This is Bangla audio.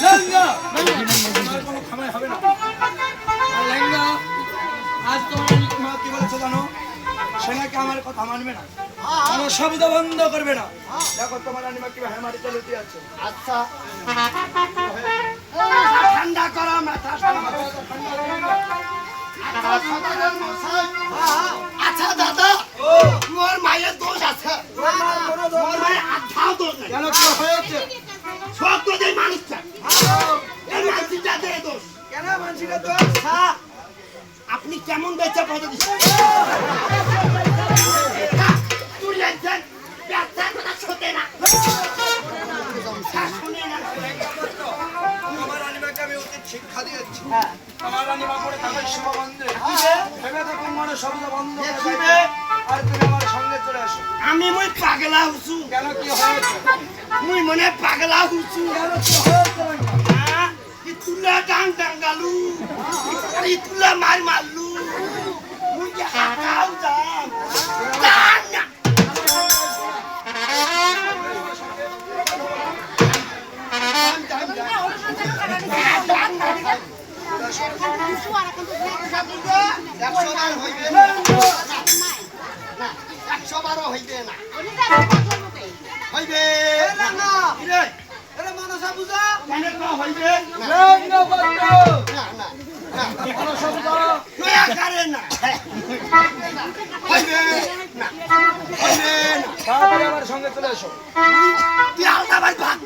লেঙ্গা তোমার কোনো খামাই হবে না। আর লেঙ্গা আজ তোমার মা কি বলেছে জানো? সে নাকি আমার কথা মানবে না, আমার শব্দ বন্ধ করবে না। দেখো তোমার রানীমা কি হেমারি চলে দিয়ে আছে। আচ্ছা ঠান্ডা করা মাথা আচ্ছা দাদা মোর মায়ের দোষ আছে, মোর মায়ের আধাও দোষ নাই। কেন কি হয়েছে? সব তো দেয় মানুষটা, এই মানুষটা দেয় দোষ। কেন মানসিটা তো আচ্ছা আপনি কেমন বেচা পদে দিচ্ছেন? তুই একজন ব্যবসার কথা ছোটে না। শুনে না আমার রানীমাকে আমি উচিত শিক্ষা দিয়েছি। হ্যাঁ আমার রানীমা করে থাকার সীমা বন্ধে ভেবে থাকুন মনে শব্দ বন্ধ করে দেখিবে। দেবে। আর তুমি আমার সঙ্গে চলে আসো। আমি মুই পাগলা হুসু, কেন কি হয়েছে? মুই মনে পাগলা হুসু। কেন কি হয়েছে? তুলা ডাং ডাঙ্গালু, তুলা মার মারলু, মুই যে হাঁটাও যাম যাম না। একশো বার হইবে না, 100 বারও হইবে না, হইবে না। কিরে? এরে মানসা পূজা কেনে ক হইবে না? লেঙ্গা বন্ধ না না না, কোনো শব্দ নয়া কারে না, হইবে না, হইবে না। তাড়াতাড়ি আমার সঙ্গে চলে এসো। তুই আলাদা ভাই ভাগ